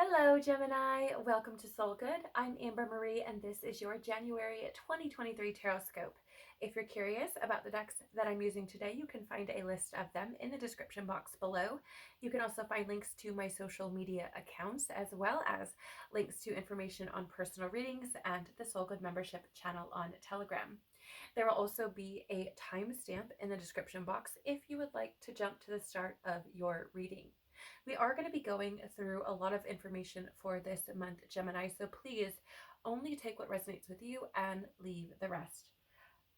Hello, Gemini. Welcome to Soul Good. I'm Amber Marie, and this is your January 2023 Tarotscope. If you're curious about the decks that I'm using today, you can find a list of them in the description box below. You can also find links to my social media accounts, as well as links to information on personal readings and the Soul Good membership channel on Telegram. There will also be a timestamp in the description box if you would like to jump to the start of your reading. We are going to be going through a lot of information for this month, Gemini, so please only take what resonates with you and leave the rest.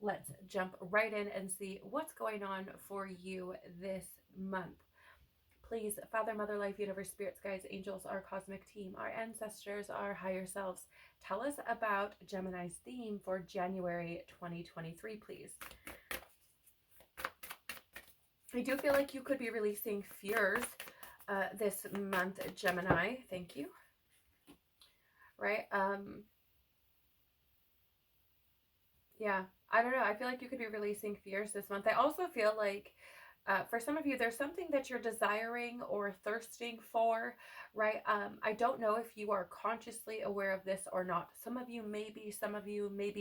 Let's jump right in and see what's going on for you this month. Please, Father, Mother, Life, Universe, Spirits, Guides, Angels, our cosmic team, our ancestors, our higher selves, tell us about Gemini's theme for January 2023, please. I do feel like you could be releasing fears this month, Gemini. Thank you. Right? Yeah, I don't know. I feel like you could be releasing fears this month. I also feel like for some of you, there's something that you're desiring or thirsting for, right? I don't know if you are consciously aware of this or not. Some of you maybe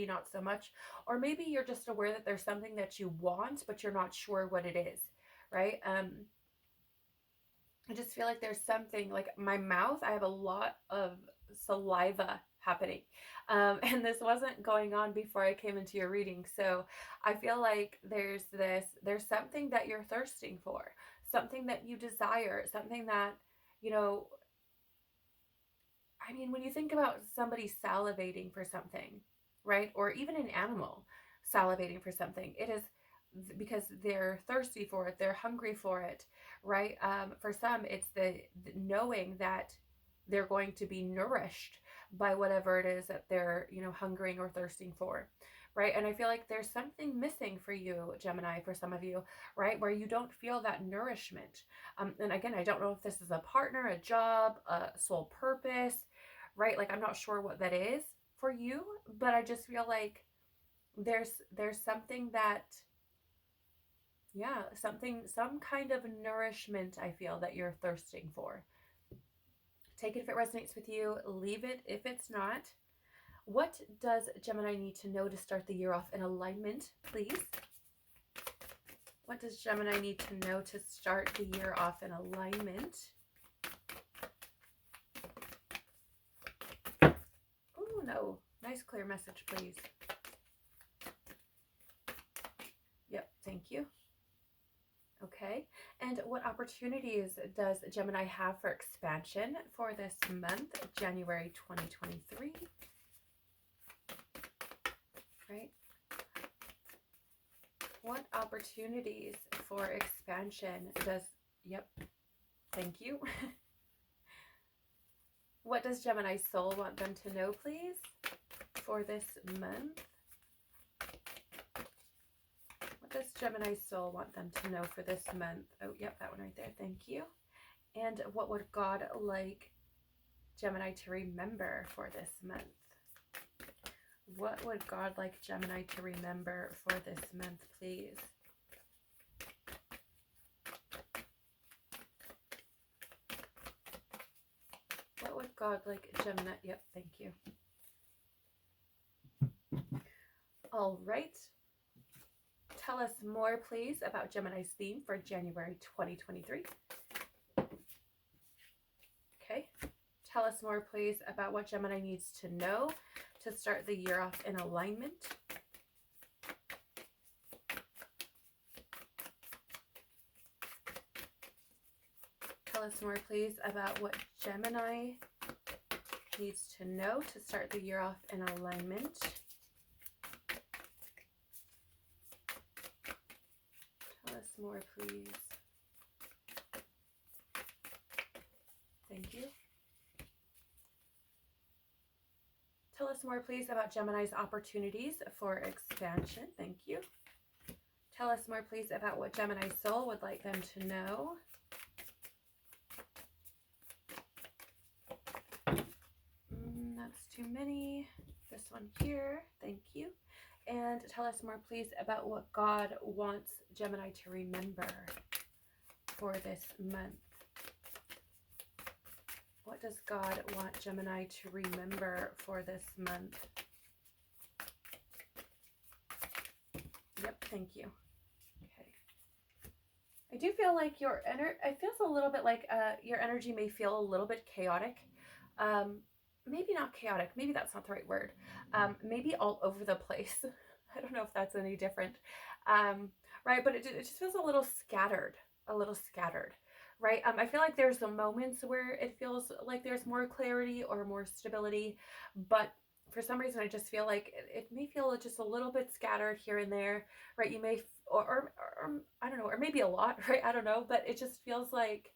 not so much, or maybe you're just aware that there's something that you want, but you're not sure what it is, right? I just feel like there's something like my mouth, I have a lot of saliva happening. And this wasn't going on before I came into your reading. So I feel like there's something that you're thirsting for, something that you desire, something that, I mean, when you think about somebody salivating for something, right? Or even an animal salivating for something, it is because they're thirsty for it, they're hungry for it, right? For some, it's the knowing that they're going to be nourished by whatever it is that they're, hungering or thirsting for, right? And I feel like there's something missing for you, Gemini, for some of you, right? Where you don't feel that nourishment. And again, I don't know if this is a partner, a job, a sole purpose, right? Like, I'm not sure what that is for you, but I just feel like there's something that, yeah, some kind of nourishment I feel that you're thirsting for. Take it if it resonates with you, leave it if it's not. What does Gemini need to know to start the year off in alignment, please? What does Gemini need to know to start the year off in alignment? Oh, no. Nice, clear message, please. Yep, thank you. Okay, and what opportunities does Gemini have for expansion for this month, January 2023? Right? What opportunities for expansion does, yep, thank you. What does Gemini's soul want them to know, please, for this month? What does Gemini's soul want them to know for this month? Oh, yep, that one right there. Thank you. And what would God like Gemini to remember for this month? What would God like Gemini to remember for this month, please? What would God like Gemini? Yep, thank you. All right. Tell us more, please, about Gemini's theme for January 2023. Okay. Tell us more, please, about what Gemini needs to know to start the year off in alignment. Tell us more, please, about what Gemini needs to know to start the year off in alignment. Tell us more, please. Thank you. Tell us more, please, about Gemini's opportunities for expansion. Thank you. Tell us more, please, about what Gemini's soul would like them to know. That's too many. This one here. Thank you. And tell us more, please, about what God wants Gemini to remember for this month. What what does God want Gemini to remember for this month? Yep, thank you. Okay. I do feel like it feels a little bit like your energy may feel a little bit chaotic. Maybe not chaotic. Maybe that's not the right word. Maybe all over the place. I don't know if that's any different. Right, but it just feels a little scattered. Right? I feel like there's the moments where it feels like there's more clarity or more stability, but for some reason I just feel like it may feel just a little bit scattered here and there, right? You may, or I don't know, or maybe a lot, right? I don't know, but it just feels like,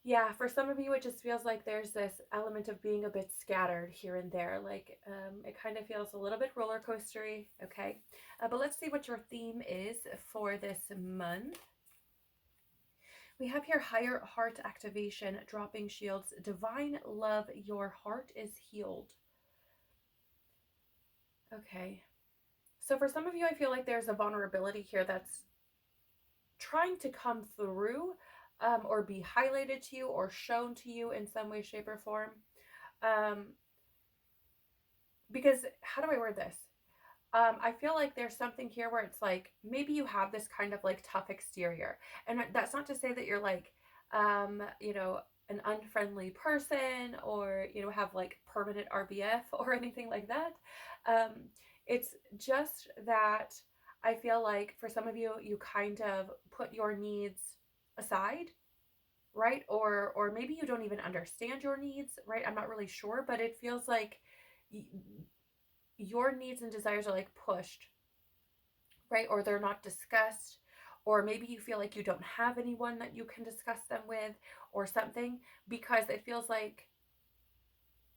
yeah, for some of you, it just feels like there's this element of being a bit scattered here and there. Like it kind of feels a little bit roller coastery, okay? But let's see what your theme is for this month. We have here higher heart activation, dropping shields, divine love, your heart is healed. Okay. So for some of you, I feel like there's a vulnerability here that's trying to come through or be highlighted to you or shown to you in some way, shape, or form. Because how do I word this? I feel like there's something here where it's like, maybe you have this kind of like tough exterior. And that's not to say that you're like, you know, an unfriendly person or, you know, have like permanent RBF or anything like that. It's just that I feel like for some of you, you kind of put your needs aside, right? Or maybe you don't even understand your needs, right? I'm not really sure, but it feels like your needs and desires are like pushed, right? Or they're not discussed, or maybe you feel like you don't have anyone that you can discuss them with or something, because it feels like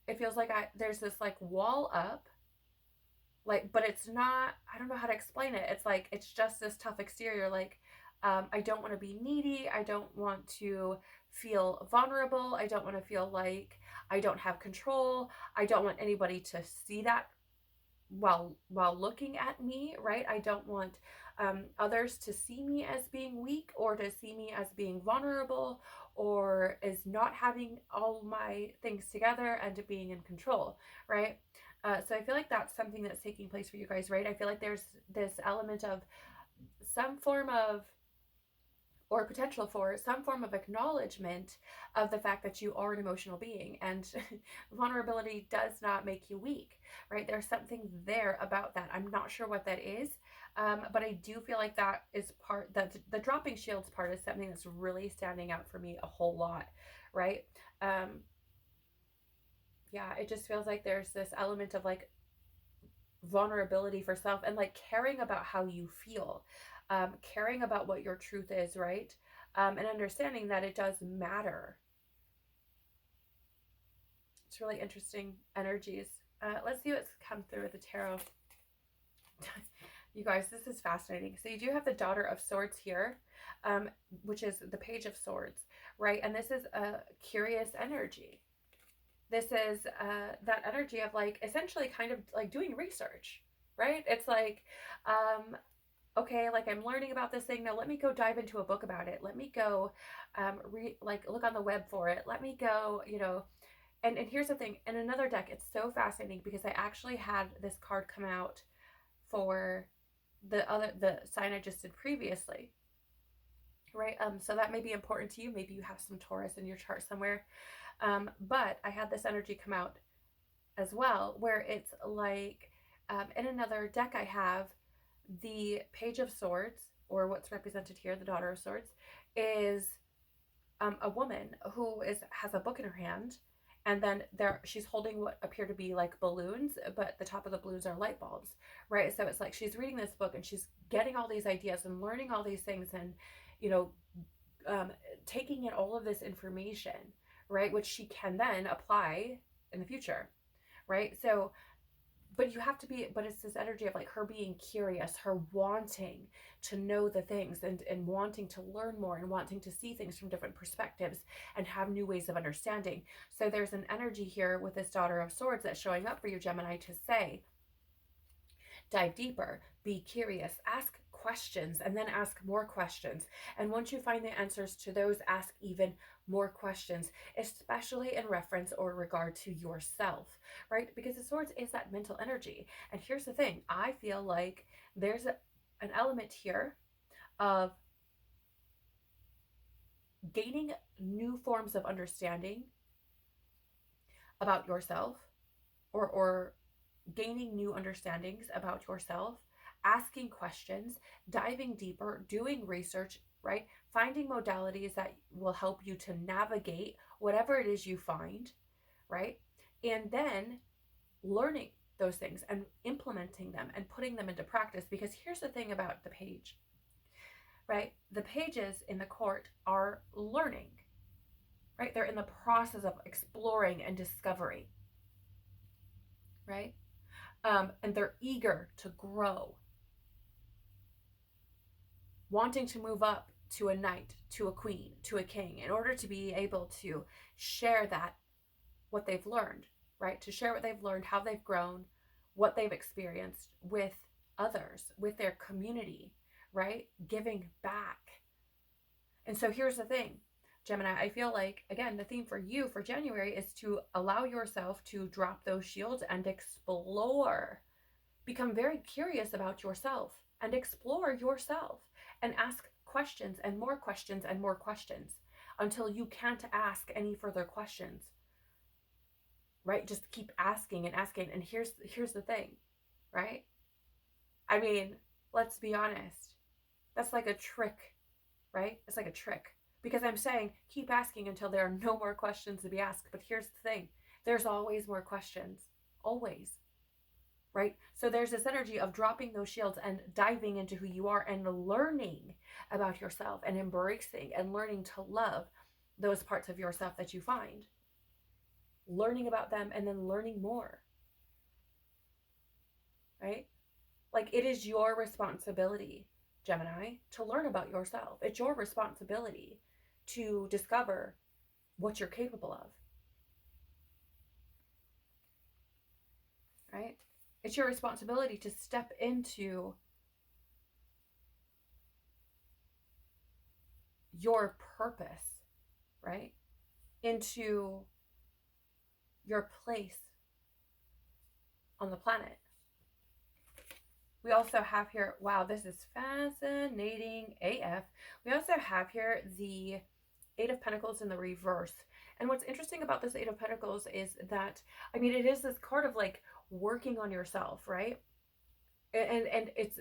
there's this like wall up, like, but it's not, I don't know how to explain it. It's like, it's just this tough exterior. Like, I don't want to be needy. I don't want to feel vulnerable. I don't want to feel like I don't have control. I don't want anybody to see that while looking at me, right? I don't want others to see me as being weak or to see me as being vulnerable or as not having all my things together and being in control, right? So I feel like that's something that's taking place for you guys, right? I feel like there's this element of some form of, or potential for some form of acknowledgement of the fact that you are an emotional being, and vulnerability does not make you weak, right? There's something there about that. I'm not sure what that is, but I do feel like that is part, that the dropping shields part is something that's really standing out for me a whole lot, right? Yeah, it just feels like there's this element of like vulnerability for self and like caring about how you feel, caring about what your truth is, right? And understanding that it does matter. It's really interesting energies. Let's see what's come through with the tarot. You guys, this is fascinating. So you do have the Daughter of Swords here, which is the Page of Swords, right? And this is a curious energy. This is that energy of like essentially kind of like doing research, right? It's like, okay, like I'm learning about this thing. Now let me go dive into a book about it. Let me go look on the web for it. Let me go, you know, and here's the thing. In another deck, it's so fascinating because I actually had this card come out for the sign I just did previously. Right? So that may be important to you. Maybe you have some Taurus in your chart somewhere. But I had this energy come out as well, where it's like, in another deck I have the Page of Swords, or what's represented here, the Daughter of Swords, is a woman who has a book in her hand, and then she's holding what appear to be like balloons, but the top of the balloons are light bulbs, right? So it's like she's reading this book and she's getting all these ideas and learning all these things, and you know, taking in all of this information, right, which she can then apply in the future, right? So but you have to be, but it's this energy of like her being curious, her wanting to know the things, and wanting to learn more, and wanting to see things from different perspectives and have new ways of understanding. So there's an energy here with this Daughter of Swords that's showing up for you, Gemini, to say, dive deeper, be curious, ask questions and then ask more questions. And once you find the answers to those, ask even more questions, especially in reference or regard to yourself, right? Because the swords is that mental energy. And here's the thing, I feel like there's an element here of gaining new forms of understanding about yourself, or gaining new understandings about yourself, asking questions, diving deeper, doing research, right? Finding modalities that will help you to navigate whatever it is you find, right? And then learning those things and implementing them and putting them into practice. Because here's the thing about the page, right? The pages in the court are learning, right? They're in the process of exploring and discovering, right? And they're eager to grow, wanting to move up to a knight, to a queen, to a king, in order to be able to share that, what they've learned, right? To share what they've learned, how they've grown, what they've experienced with others, with their community, right? Giving back. And so here's the thing, Gemini, I feel like, again, the theme for you for January is to allow yourself to drop those shields and explore. Become very curious about yourself and explore yourself and ask questions and more questions and more questions until you can't ask any further questions, right? Just keep asking and asking. And here's the thing, right? I mean, let's be honest. That's like a trick, right? It's like a trick. Because I'm saying keep asking until there are no more questions to be asked. But here's the thing. There's always more questions. Always. Right? So there's this energy of dropping those shields and diving into who you are and learning about yourself and embracing and learning to love those parts of yourself that you find. Learning about them and then learning more. Right? Like, it is your responsibility, Gemini, to learn about yourself. It's your responsibility to discover what you're capable of. Right? It's your responsibility to step into your purpose, right? Into your place on the planet. We also have here, wow, this is fascinating AF. We also have here the Eight of Pentacles in the reverse. And what's interesting about this Eight of Pentacles is that, I mean, it is this card of like working on yourself, right? And it's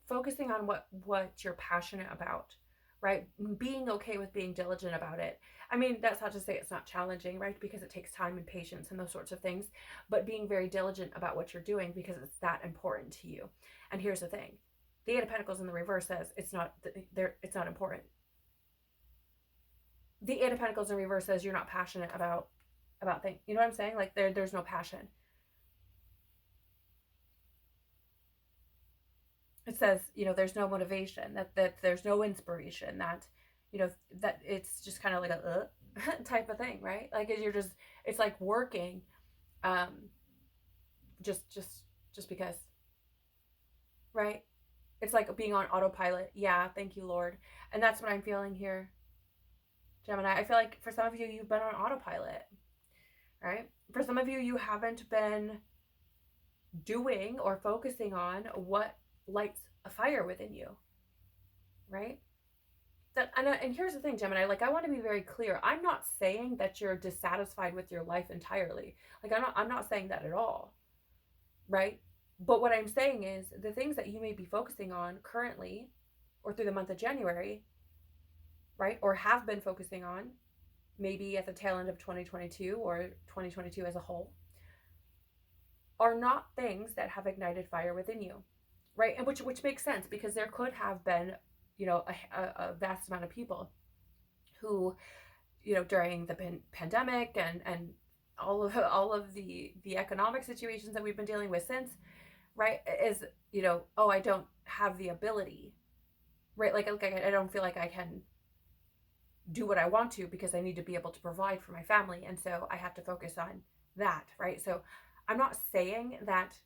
focusing on what you're passionate about, right? Being okay with being diligent about it. I mean, that's not to say it's not challenging, right? Because it takes time and patience and those sorts of things, but being very diligent about what you're doing because it's that important to you. And here's the thing. The Eight of Pentacles in the reverse says it's not important. The Eight of Pentacles in reverse says you're not passionate about things. You know what I'm saying? Like there's no passion. It says, there's no motivation, that there's no inspiration, that, that it's just kind of like a type of thing, right? Like it's like working, just because, right? It's like being on autopilot. Yeah, thank you, Lord. And that's what I'm feeling here, Gemini. I feel like for some of you, you've been on autopilot, right? For some of you, you haven't been doing or focusing on what lights a fire within you, right? And here's the thing, Gemini, like, I want to be very clear. I'm not saying that you're dissatisfied with your life entirely. Like, I'm not saying that at all, right? But what I'm saying is the things that you may be focusing on currently or through the month of January, right? Or have been focusing on maybe at the tail end of 2022 or 2022 as a whole, are not things that have ignited fire within you. Right, and which makes sense, because there could have been, a vast amount of people who, during the pandemic and all of the economic situations that we've been dealing with since, right, is, oh, I don't have the ability, right, like I don't feel like I can do what I want to because I need to be able to provide for my family, and so I have to focus on that, right? So I'm not saying that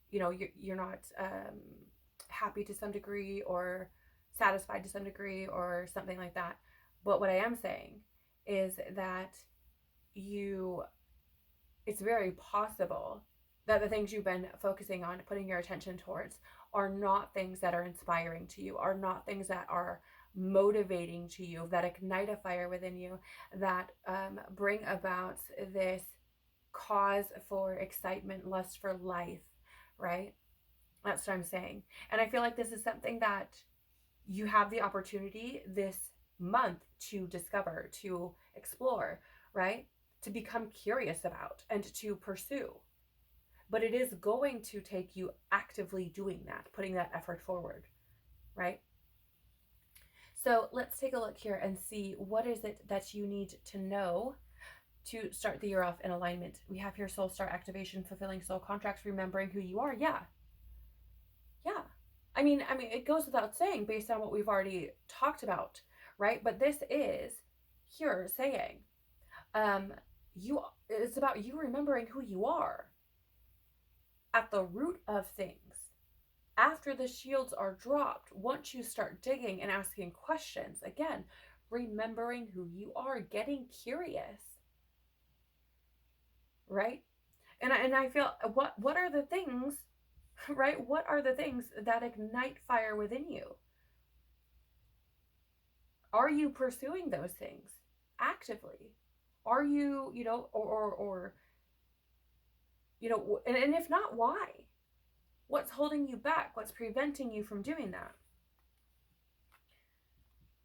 you're not happy to some degree or satisfied to some degree or something like that. But what I am saying is that it's very possible that the things you've been focusing on, putting your attention towards, are not things that are inspiring to you, are not things that are motivating to you, that ignite a fire within you, that bring about this cause for excitement, lust for life, right? That's what I'm saying. And I feel like this is something that you have the opportunity this month to discover, to explore, right? To become curious about and to pursue. But it is going to take you actively doing that, putting that effort forward, right? So let's take a look here and see what is it that you need to know to start the year off in alignment. We have here soul star activation, fulfilling soul contracts, remembering who you are. Yeah. I mean, it goes without saying based on what we've already talked about, right? But this is here saying, it's about you remembering who you are at the root of things. After the shields are dropped, once you start digging and asking questions, again, remembering who you are, getting curious, right? And I feel, what are the things, right? What are the things that ignite fire within you? Are you pursuing those things actively? Are you, or and if not, why? What's holding you back? What's preventing you from doing that?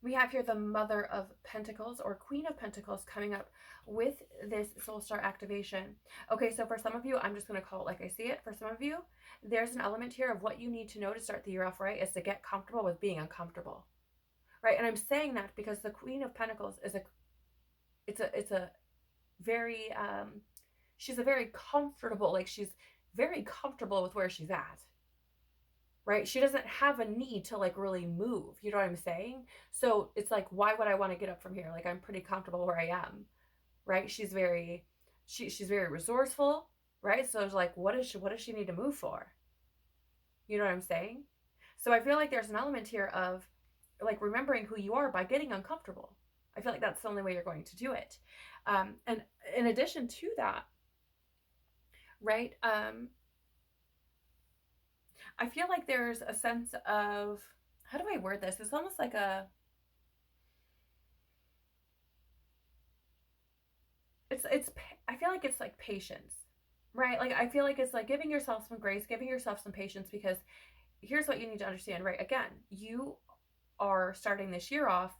We have here the Mother of Pentacles or Queen of Pentacles coming up with this soul star activation. Okay, so for some of you, I'm just going to call it like I see it. For some of you, there's an element here of what you need to know to start the year off right is to get comfortable with being uncomfortable, right? And I'm saying that because the Queen of Pentacles is she's a very comfortable, like she's very comfortable with where she's at, right? She doesn't have a need to like really move. You know what I'm saying? So it's like, why would I want to get up from here? Like I'm pretty comfortable where I am, right? She's very resourceful, right? So it's like, what does she need to move for? You know what I'm saying? So I feel like there's an element here of like remembering who you are by getting uncomfortable. I feel like that's the only way you're going to do it. And in addition to that, right? I feel like there's a sense of, how do I word this? It's almost like I feel like it's like patience, right? Like I feel like it's like giving yourself some grace, giving yourself some patience, because here's what you need to understand, right? Again, you are starting this year off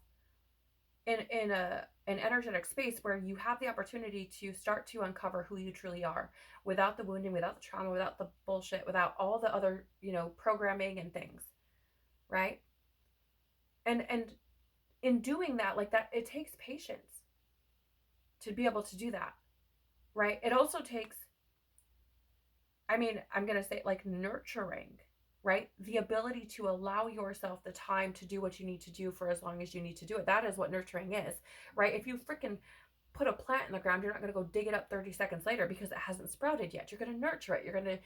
in an energetic space where you have the opportunity to start to uncover who you truly are without the wounding, without the trauma, without the bullshit, without all the other, programming and things, right? And in doing that, like that, it takes patience to be able to do that, right? It also takes, I'm going to say like nurturing, right? The ability to allow yourself the time to do what you need to do for as long as you need to do it. That is what nurturing is, right? If you freaking put a plant in the ground, you're not going to go dig it up 30 seconds later because it hasn't sprouted yet. You're going to nurture it. You're going to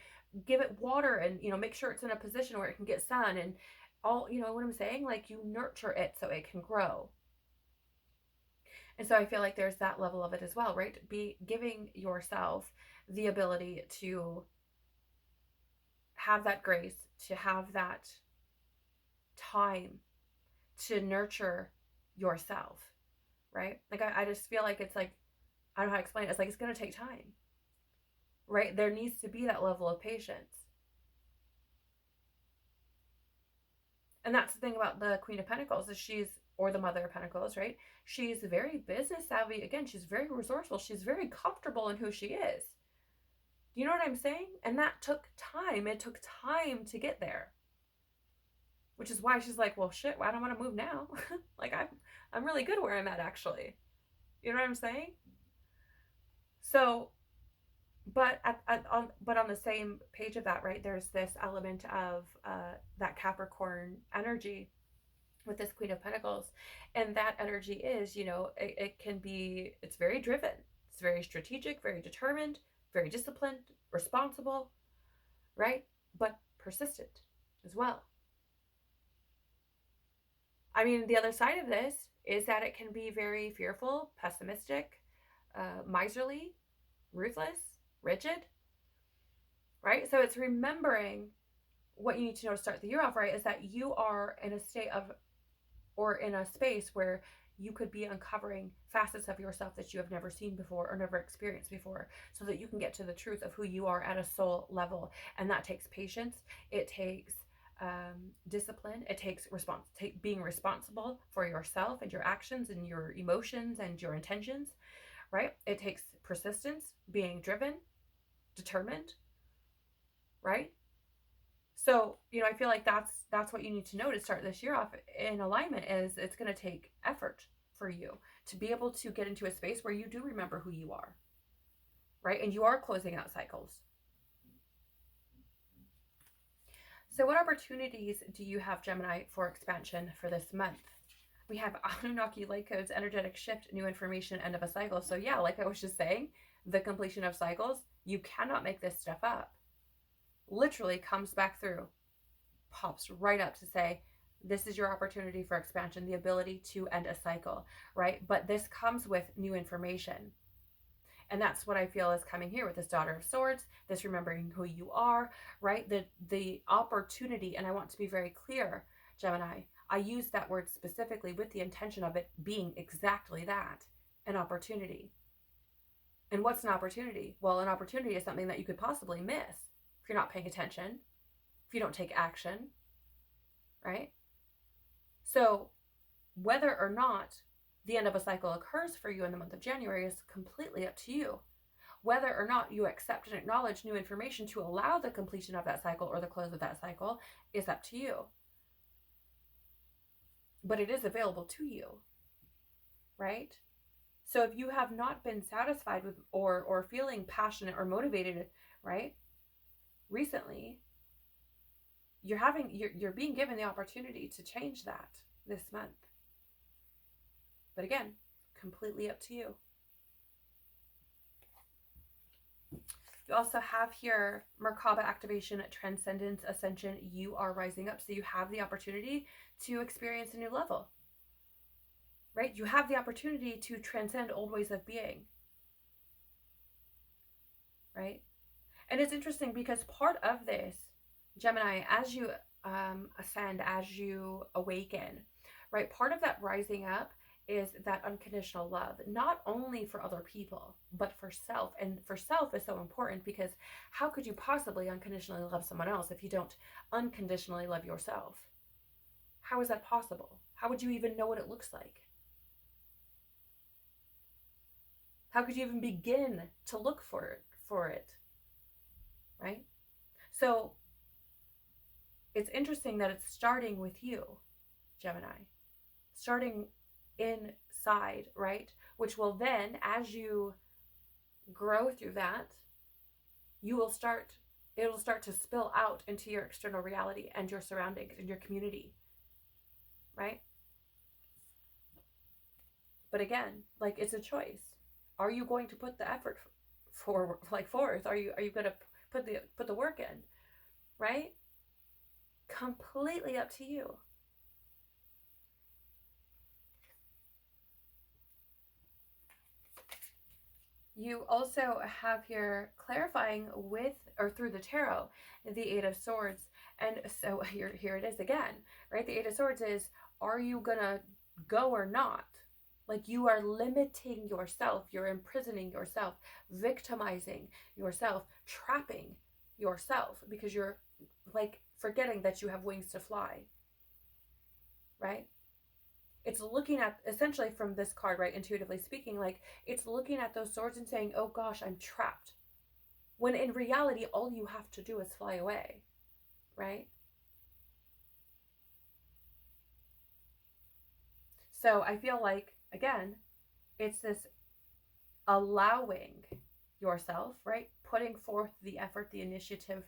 give it water and, make sure it's in a position where it can get sun and all, what I'm saying? Like you nurture it so it can grow. And so I feel like there's that level of it as well, right? Be giving yourself the ability to have that grace, to have that time to nurture yourself, right? Like I just feel like it's like, I don't know how to explain it. It's like, it's going to take time, right? There needs to be that level of patience. And that's the thing about the Queen of Pentacles is or the Mother of Pentacles, right? She's very business savvy. Again, she's very resourceful. She's very comfortable in who she is. You know what I'm saying? And that took time. It took time to get there. Which is why she's like, well, shit, I don't want to move now. Like I'm really good where I'm at, actually. You know what I'm saying? So, but on the same page of that, right? There's this element of that Capricorn energy with this Queen of Pentacles, and that energy is, it can be, it's very driven, it's very strategic, very determined, very disciplined, responsible, right? But persistent as well. I mean, the other side of this is that it can be very fearful, pessimistic, miserly, ruthless, rigid, right? So it's remembering what you need to know to start the year off right is that you are in a state of, or in a space where you could be uncovering facets of yourself that you have never seen before or never experienced before, so that you can get to the truth of who you are at a soul level. And that takes patience. It takes discipline. It takes being responsible for yourself and your actions and your emotions and your intentions, right? It takes persistence, being driven, determined, right? So, I feel like that's what you need to know to start this year off in alignment, is it's going to take effort for you to be able to get into a space where you do remember who you are, right? And you are closing out cycles. So what opportunities do you have, Gemini, for expansion for this month? We have Anunnaki light codes, energetic shift, new information, end of a cycle. So yeah, like I was just saying, the completion of cycles, you cannot make this stuff up. Literally comes back through, pops right up to say, this is your opportunity for expansion, the ability to end a cycle, right? But this comes with new information. And that's what I feel is coming here with this Daughter of Swords, this remembering who you are, right? The opportunity, and I want to be very clear, Gemini, I use that word specifically with the intention of it being exactly that, an opportunity. And what's an opportunity? Well, an opportunity is something that you could possibly miss if you're not paying attention, if you don't take action, right? So whether or not the end of a cycle occurs for you in the month of January is completely up to you. Whether or not you accept and acknowledge new information to allow the completion of that cycle or the close of that cycle is up to you. But it is available to you, right? So if you have not been satisfied with or feeling passionate or motivated, right, recently, you're being given the opportunity to change that this month. But again, completely up to you. You also have here Merkaba activation, transcendence, ascension. You are rising up. So you have the opportunity to experience a new level, right? You have the opportunity to transcend old ways of being, right? And it's interesting because part of this, Gemini, as you ascend, as you awaken, right? Part of that rising up is that unconditional love, not only for other people, but for self. And for self is so important, because how could you possibly unconditionally love someone else if you don't unconditionally love yourself? How is that possible? How would you even know what it looks like? How could you even begin to look for it, right? So it's interesting that it's starting with you, Gemini, starting inside, right? Which will then, as you grow through that, it'll start to spill out into your external reality and your surroundings and your community, right? But again, like, it's a choice. Are you going to put the effort forth? Are you going to put the work in, right? Completely up to you. You also have here clarifying with or through the tarot, the Eight of Swords. And so here it is again, right? The Eight of Swords is, are you gonna go or not? Like, you are limiting yourself, you're imprisoning yourself, victimizing yourself, trapping yourself, because you're like forgetting that you have wings to fly, right? It's looking at, essentially from this card, right, intuitively speaking, like, it's looking at those swords and saying, oh gosh, I'm trapped. When in reality, all you have to do is fly away, right? So I feel like, again, it's this allowing yourself, right, putting forth the effort, the initiative,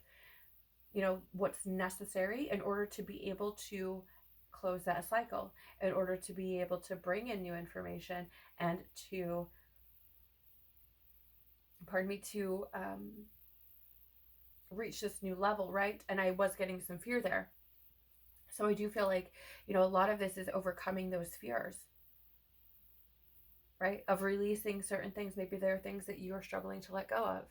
what's necessary in order to be able to close that cycle, in order to be able to bring in new information and to reach this new level, right? And I was getting some fear there. So I do feel like, a lot of this is overcoming those fears, right? Of releasing certain things. Maybe there are things that you are struggling to let go of.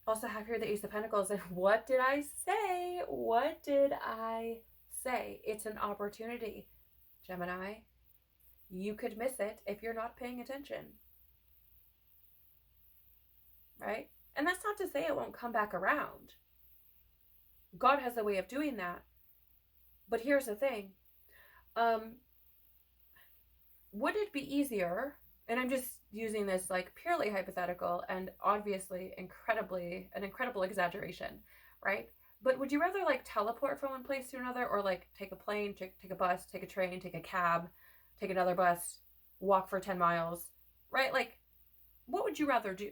Also have here the Ace of Pentacles. And what did I say? What did I say? It's an opportunity, Gemini. You could miss it if you're not paying attention, right? And that's not to say it won't come back around. God has a way of doing that. But here's the thing. Would it be easier, and I'm just using this like purely hypothetical and obviously an incredible exaggeration, right? But would you rather like teleport from one place to another, or like take a plane, take a bus, take a train, take a cab, take another bus, walk for 10 miles, right? Like, what would you rather do?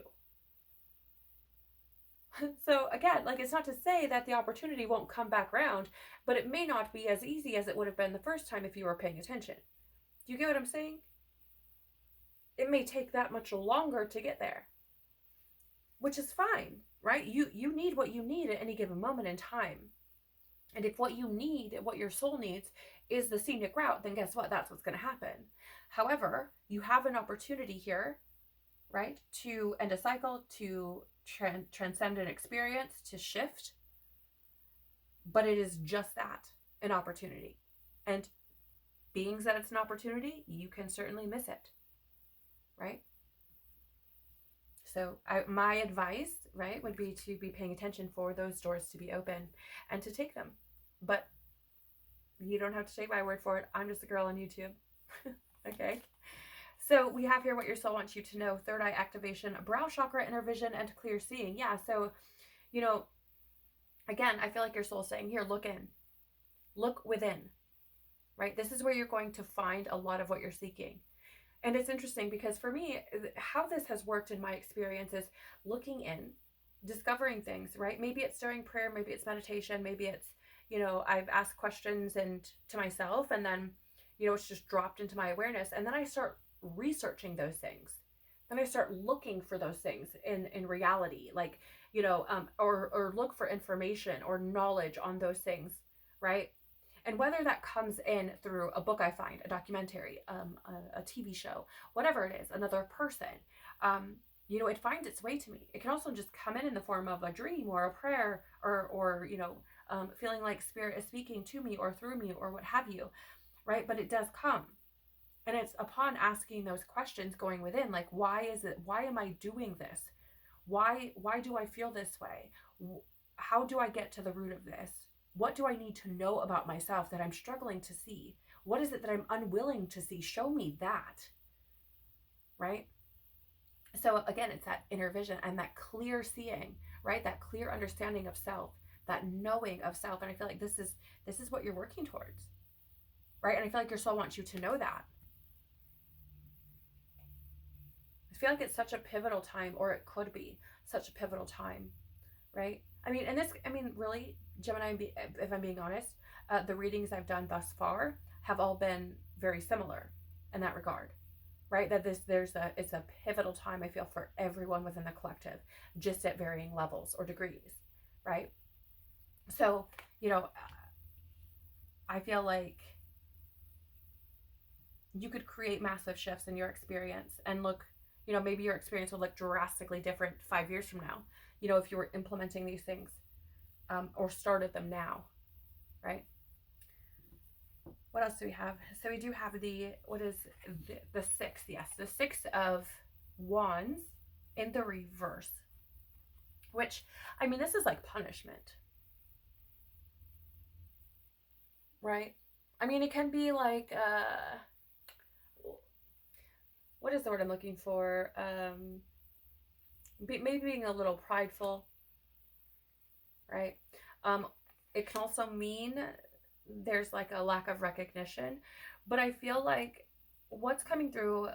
So again, like, it's not to say that the opportunity won't come back around, but it may not be as easy as it would have been the first time if you were paying attention. Do you get what I'm saying? It may take that much longer to get there, which is fine, right? You need what you need at any given moment in time. And if what you need, what your soul needs, is the scenic route, then guess what? That's what's going to happen. However, you have an opportunity here, right, to end a cycle, to transcend an experience, to shift. But it is just that, an opportunity. And being that it's an opportunity, you can certainly miss it, right? So my advice, right, would be to be paying attention for those doors to be open and to take them. But you don't have to take my word for it. I'm just a girl on YouTube. Okay. So we have here what your soul wants you to know. Third eye activation, brow chakra, inner vision, and clear seeing. Yeah. So, again, I feel like your soul's saying here, look in, look within, right? This is where you're going to find a lot of what you're seeking. And it's interesting because for me, how this has worked in my experience is looking in, discovering things, right? Maybe it's during prayer, maybe it's meditation, maybe it's, I've asked questions and to myself, and then, it's just dropped into my awareness. And then I start researching those things. Then I start looking for those things in reality, like, or look for information or knowledge on those things, right? And whether that comes in through a book I find, a documentary, a TV show, whatever it is, another person, it finds its way to me. It can also just come in the form of a dream or a prayer, or feeling like spirit is speaking to me or through me or what have you, right? But it does come. And it's upon asking those questions, going within, like, why am I doing this? Why do I feel this way? How do I get to the root of this? What do I need to know about myself that I'm struggling to see? What is it that I'm unwilling to see? Show me that, right? So again, it's that inner vision and that clear seeing, right? That clear understanding of self, that knowing of self. And I feel like this is what you're working towards, right? And I feel like your soul wants you to know that. I feel like it's such a pivotal time, or it could be such a pivotal time, right? Really, Gemini, if I'm being honest, the readings I've done thus far have all been very similar in that regard, right? That it's a pivotal time, I feel, for everyone within the collective, just at varying levels or degrees, right? So, I feel like you could create massive shifts in your experience and look, maybe your experience will look drastically different 5 years from now, if you were implementing these things, or started them now, right? What else do we have? So we do have the six, yes, the Six of Wands in the reverse, which, this is like punishment, right? It can be like, what is the word I'm looking for? Maybe being a little prideful, right? It can also mean there's like a lack of recognition, but I feel like what's coming through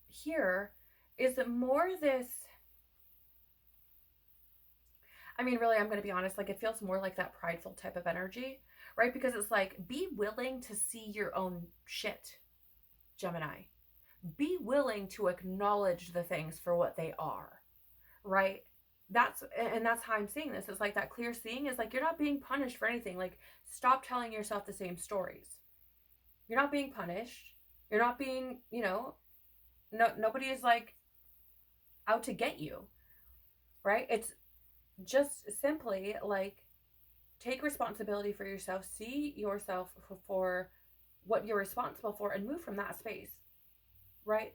here is more this, really, I'm going to be honest, like, it feels more like that prideful type of energy, right? Because it's like, be willing to see your own shit, Gemini. Be willing to acknowledge the things for what they are, right? That's how I'm seeing this. It's like that clear seeing is like you're not being punished for anything. Like, stop telling yourself the same stories. You're not being punished. You're not being, nobody is like out to get you, right? It's just simply like take responsibility for yourself, see yourself for what you're responsible for, and move from that space, right?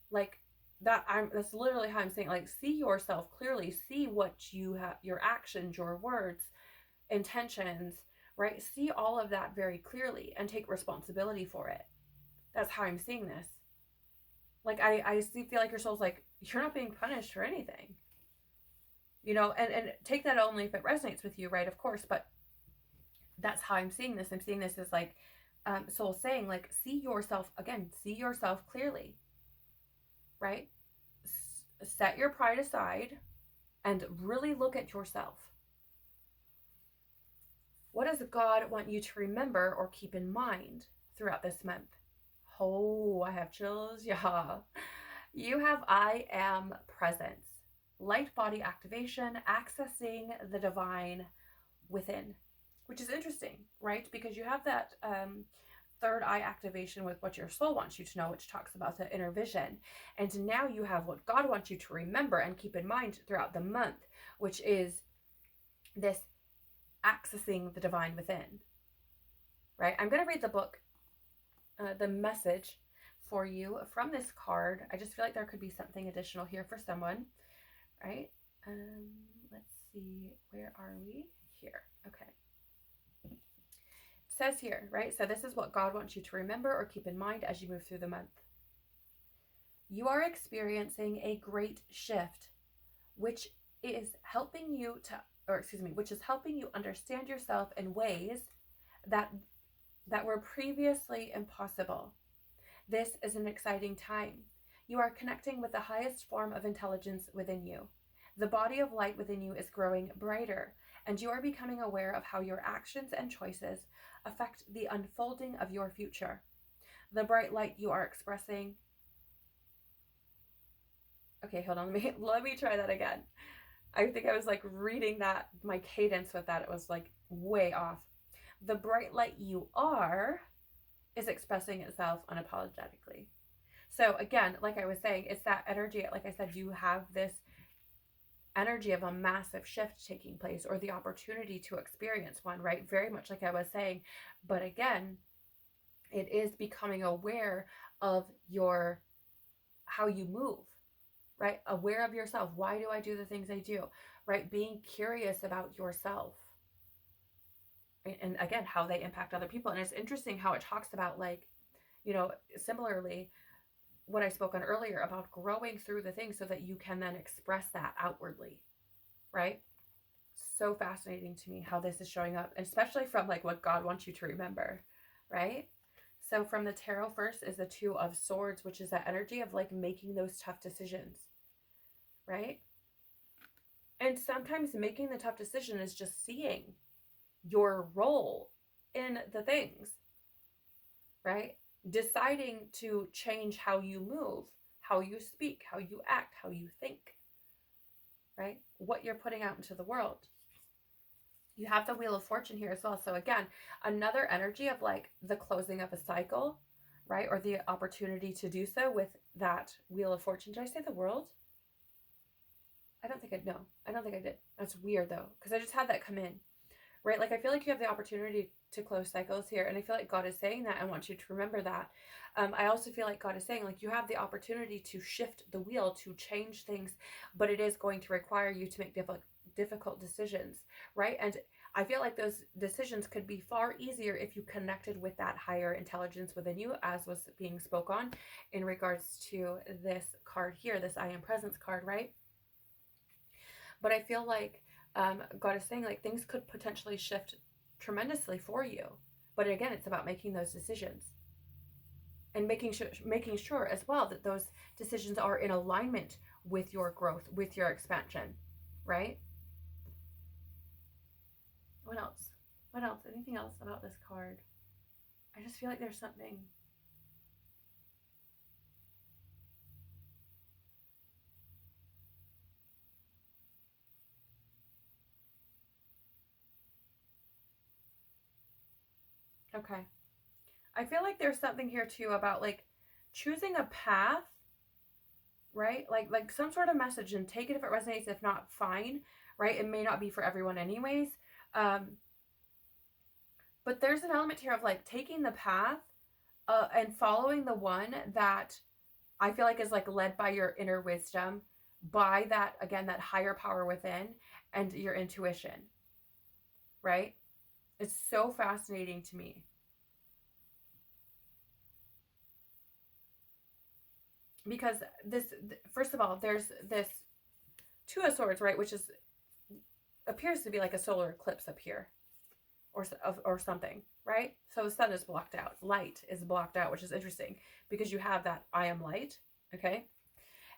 Like that's literally how I'm saying, like, see yourself clearly, see what you have, your actions, your words, intentions, right? See all of that very clearly and take responsibility for it. That's how I'm seeing this. Like, I feel like your soul's like, you're not being punished for anything, and take that only if it resonates with you, right? Of course, but that's how I'm seeing this. I'm seeing this as like, soul saying, like, see yourself again, see yourself clearly, right? Set your pride aside and really look at yourself. What does God want you to remember or keep in mind throughout this month? Oh, I have chills. Yeah. You have I am presence, light body activation, accessing the divine within, which is interesting, right? Because you have that third eye activation with what your soul wants you to know, which talks about the inner vision. And now you have what God wants you to remember and keep in mind throughout the month, which is this accessing the divine within, right? I'm going to read the book, the message for you from this card. I just feel like there could be something additional here for someone, right? Let's see, where are we? Here. Okay. It says here, right? So this is what God wants you to remember or keep in mind as you move through the month. You are experiencing a great shift, which is helping you understand yourself in ways that were previously impossible. This is an exciting time. You are connecting with the highest form of intelligence within you. The body of light within you is growing brighter, and you are becoming aware of how your actions and choices affect the unfolding of your future. The bright light you are expressing. Okay, hold on. Let me try that again. I think I was like reading that, my cadence with that, it was like way off. The bright light you are is expressing itself unapologetically. So again, like I was saying, it's that energy. Like I said, you have this energy of a massive shift taking place, or the opportunity to experience one, right? Very much like I was saying. But again, it is becoming aware of how you move, right? Aware of yourself. Why do I do the things I do, right? Being curious about yourself. And again, how they impact other people. And it's interesting how it talks about, like, similarly, what I spoke on earlier about growing through the things so that you can then express that outwardly, right? So fascinating to me how this is showing up, especially from like what God wants you to remember, right? So from the tarot, first is the Two of Swords, which is that energy of like making those tough decisions, right? And sometimes making the tough decision is just seeing your role in the things, right? Deciding to change how you move, how you speak, how you act, how you think, right? What you're putting out into the world. You have the Wheel of Fortune here as well. So again, another energy of like the closing of a cycle, right? Or the opportunity to do so with that Wheel of Fortune. Did I say the World? I don't think I did. That's weird though, because I just had that come in. Right? Like, I feel like you have the opportunity to close cycles here. And I feel like God is saying that. I want you to remember that. I also feel like God is saying, like, you have the opportunity to shift the wheel, to change things, but it is going to require you to make difficult decisions, right? And I feel like those decisions could be far easier if you connected with that higher intelligence within you, as was being spoke on in regards to this card here, this I am presence card, right? But I feel like God is saying, like, things could potentially shift tremendously for you. But again, it's about making those decisions and making sure as well that those decisions are in alignment with your growth, with your expansion, right? What else? Anything else about this card? I just feel like there's something. Okay. I feel like there's something here too about like choosing a path, right? Like some sort of message, and take it if it resonates, if not, fine, right? It may not be for everyone anyways. Um, but there's an element here of like taking the path and following the one that I feel like is like led by your inner wisdom, by that, again, that higher power within and your intuition, right? It's so fascinating to me. Because this, first of all, there's this Two of Swords, right, which is appears to be like a solar eclipse up here, or something, right? So the sun is blocked out, light is blocked out, which is interesting because you have that I am light, okay?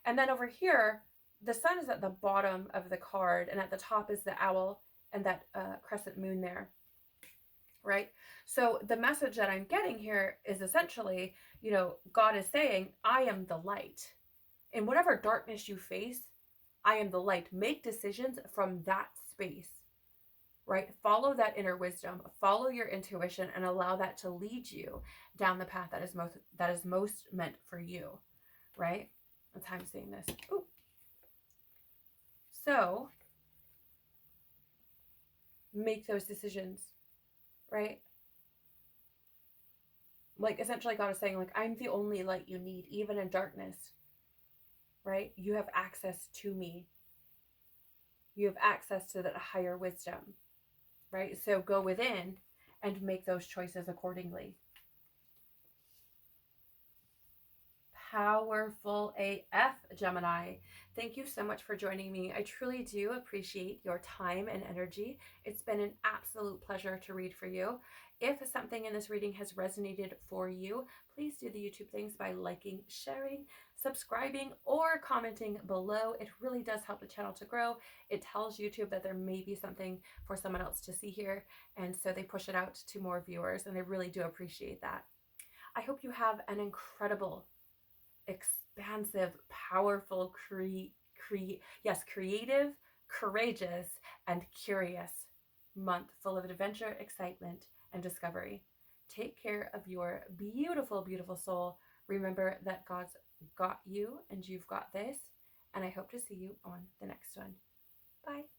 And then over here, the sun is at the bottom of the card, and at the top is the owl and that crescent moon there, right? So the message that I'm getting here is essentially, God is saying, I am the light. In whatever darkness you face, I am the light. Make decisions from that space, right? Follow that inner wisdom, follow your intuition, and allow that to lead you down the path that is most meant for you, right? That's how I'm saying this. Ooh. So make those decisions, right? Like essentially God is saying, like, I'm the only light you need, even in darkness, right? You have access to me. You have access to that higher wisdom, right? So go within and make those choices accordingly. Powerful AF, Gemini. Thank you so much for joining me. I truly do appreciate your time and energy. It's been an absolute pleasure to read for you. If something in this reading has resonated for you, please do the YouTube things by liking, sharing, subscribing, or commenting below. It really does help the channel to grow. It tells YouTube that there may be something for someone else to see here, and so they push it out to more viewers, and I really do appreciate that. I hope you have an incredible, expansive, powerful, creative, courageous, and curious month full of adventure, excitement, and discovery. Take care of your beautiful, beautiful soul. Remember that God's got you and you've got this. And I hope to see you on the next one. Bye.